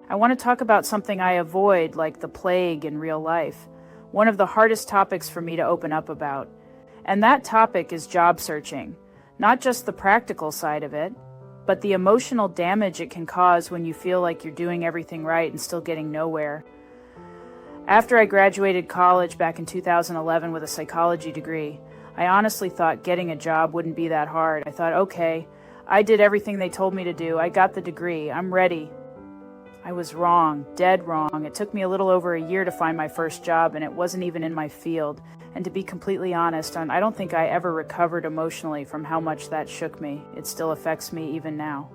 I want to talk about something I avoid like the plague in real life, one of the hardest topics for me to open up about. And that topic is job searching, not just the practical side of it, but the emotional damage it can cause when you feel like you're doing everything right and still getting nowhere. After I graduated college back in 2011 with a psychology degree, I honestly thought getting a job wouldn't be that hard. I thought, okay, I did everything they told me to do. I got the degree. I'm ready. I was wrong, dead wrong. It took me a little over a year to find my first job, and it wasn't even in my field. And to be completely honest, I don't think I ever recovered emotionally from how much that shook me. It still affects me even now.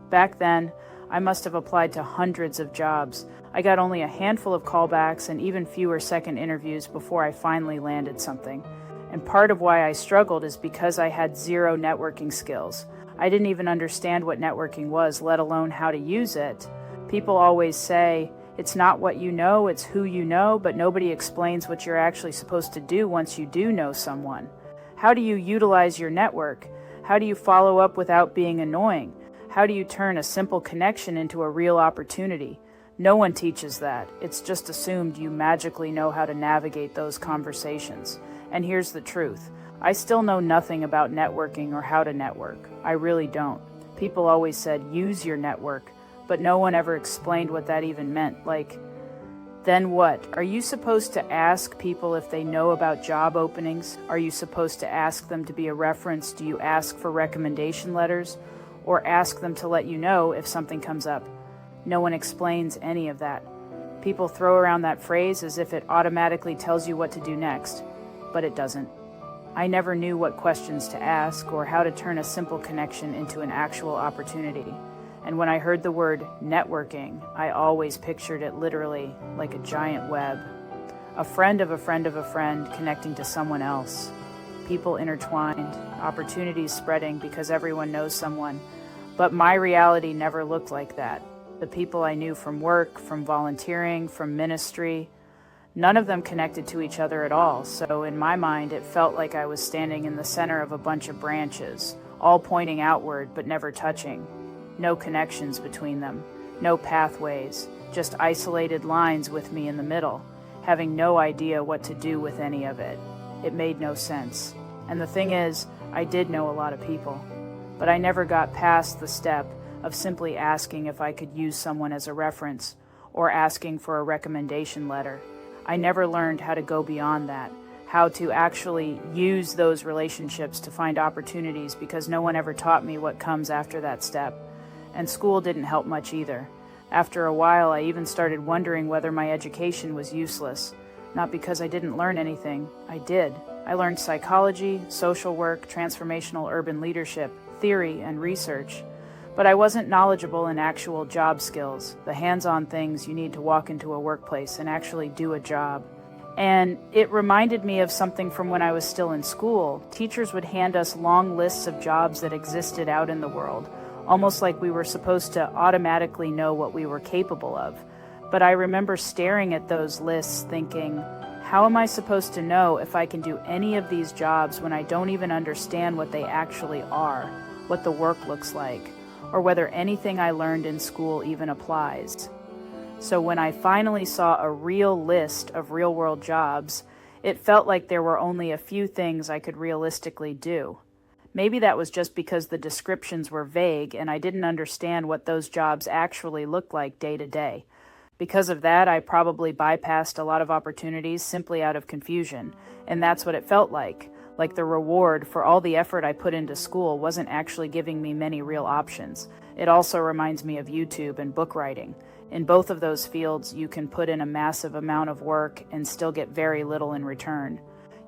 Back then, I must have applied to hundreds of jobs. I got only a handful of callbacks and even fewer second interviews before I finally landed something. And part of why I struggled is because I had zero networking skills. I didn't even understand what networking was, let alone how to use it. People always say, it's not what you know, it's who you know, but nobody explains what you're actually supposed to do once you do know someone. How do you utilize your network? How do you follow up without being annoying? How do you turn a simple connection into a real opportunity? No one teaches that. It's just assumed you magically know how to navigate those conversations. And here's the truth. I still know nothing about networking or how to network. I really don't. People always said, use your network, but no one ever explained what that even meant. Like, then what? Are you supposed to ask people if they know about job openings? Are you supposed to ask them to be a reference? Do you ask for recommendation letters? Or ask them to let you know if something comes up? No one explains any of that. People throw around that phrase as if it automatically tells you what to do next, but it doesn't. I never knew what questions to ask or how to turn a simple connection into an actual opportunity. And when I heard the word networking, I always pictured it literally like a giant web. A friend of a friend of a friend connecting to someone else. People intertwined, opportunities spreading because everyone knows someone. But my reality never looked like that. The people I knew from work, from volunteering, from ministry, none of them connected to each other at all. So in my mind, it felt like I was standing in the center of a bunch of branches, all pointing outward but never touching. No connections between them, no pathways, just isolated lines with me in the middle, having no idea what to do with any of it. It made no sense. And the thing is, I did know a lot of people, but I never got past the step of simply asking if I could use someone as a reference or asking for a recommendation letter. I never learned how to go beyond that, how to actually use those relationships to find opportunities because no one ever taught me what comes after that step. And school didn't help much either. After a while, I even started wondering whether my education was useless. Not because I didn't learn anything. I did. I learned psychology, social work, transformational urban leadership, theory, and research. But I wasn't knowledgeable in actual job skills, the hands-on things you need to walk into a workplace and actually do a job. And it reminded me of something from when I was still in school. Teachers would hand us long lists of jobs that existed out in the world, almost like we were supposed to automatically know what we were capable of. But I remember staring at those lists thinking, how am I supposed to know if I can do any of these jobs when I don't even understand what they actually are, what the work looks like, or whether anything I learned in school even applies? So when I finally saw a real list of real-world jobs, it felt like there were only a few things I could realistically do. Maybe that was just because the descriptions were vague and I didn't understand what those jobs actually looked like day to day. Because of that, I probably bypassed a lot of opportunities simply out of confusion, and that's what it felt like the reward for all the effort I put into school wasn't actually giving me many real options. It also reminds me of YouTube and book writing. In both of those fields, you can put in a massive amount of work and still get very little in return.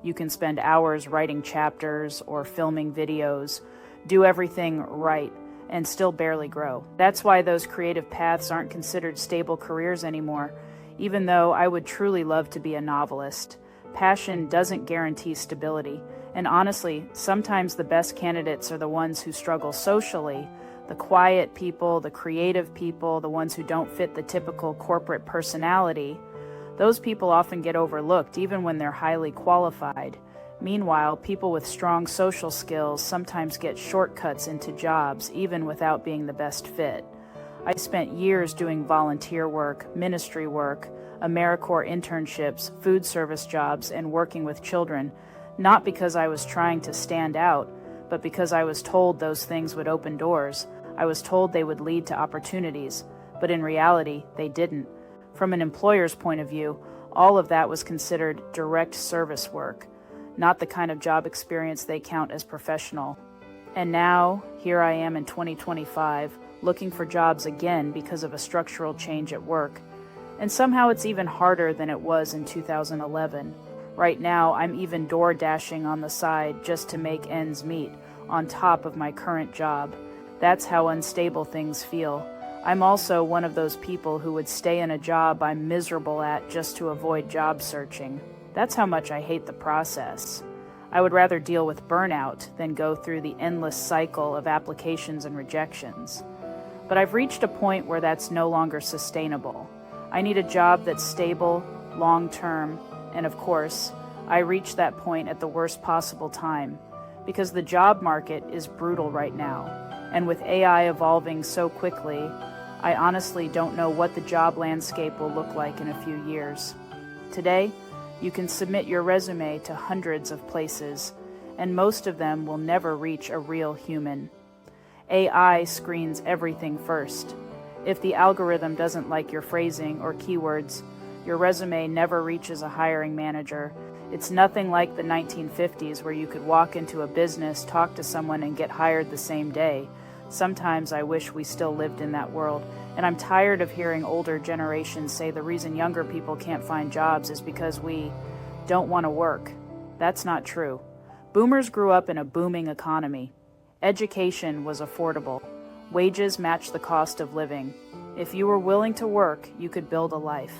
You can spend hours writing chapters or filming videos, do everything right, and still barely grow. That's why those creative paths aren't considered stable careers anymore, even though I would truly love to be a novelist. Passion doesn't guarantee stability, and honestly, sometimes the best candidates are the ones who struggle socially, the quiet people, the creative people, the ones who don't fit the typical corporate personality. Those people often get overlooked even when they're highly qualified. Meanwhile, people with strong social skills sometimes get shortcuts into jobs even without being the best fit. I spent years doing volunteer work, ministry work, AmeriCorps internships, food service jobs, and working with children, not because I was trying to stand out, but because I was told those things would open doors. I was told they would lead to opportunities, but in reality, they didn't. From an employer's point of view, all of that was considered direct service work, not the kind of job experience they count as professional. And now, here I am in 2025, looking for jobs again because of a structural change at work. And somehow it's even harder than it was in 2011. Right now, I'm even door dashing on the side just to make ends meet, on top of my current job. That's how unstable things feel. I'm also one of those people who would stay in a job I'm miserable at just to avoid job searching. That's how much I hate the process. I would rather deal with burnout than go through the endless cycle of applications and rejections. But I've reached a point where that's no longer sustainable. I need a job that's stable, long-term, and of course, I reached that point at the worst possible time, because the job market is brutal right now, and with AI evolving so quickly, I honestly don't know what the job landscape will look like in a few years. Today, you can submit your resume to hundreds of places, and most of them will never reach a real human. AI screens everything first. If the algorithm doesn't like your phrasing or keywords, your resume never reaches a hiring manager. It's nothing like the 1950s where you could walk into a business, talk to someone, and get hired the same day. Sometimes I wish we still lived in that world, and I'm tired of hearing older generations say the reason younger people can't find jobs is because we don't want to work. That's not true. Boomers grew up in a booming economy. Education was affordable. Wages matched the cost of living. If you were willing to work, you could build a life.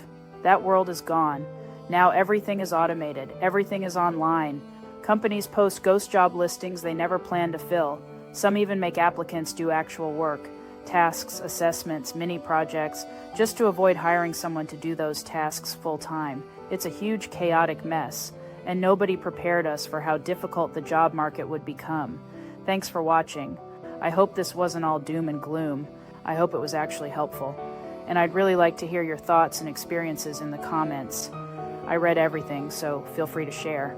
That world is gone. Now everything is automated. Everything is online. Companies post ghost job listings they never planned to fill. Some even make applicants do actual work, tasks, assessments, mini projects, just to avoid hiring someone to do those tasks full time. It's a huge chaotic mess, and nobody prepared us for how difficult the job market would become. Thanks for watching. I hope this wasn't all doom and gloom. I hope it was actually helpful. And I'd really like to hear your thoughts and experiences in the comments. I read everything, so feel free to share.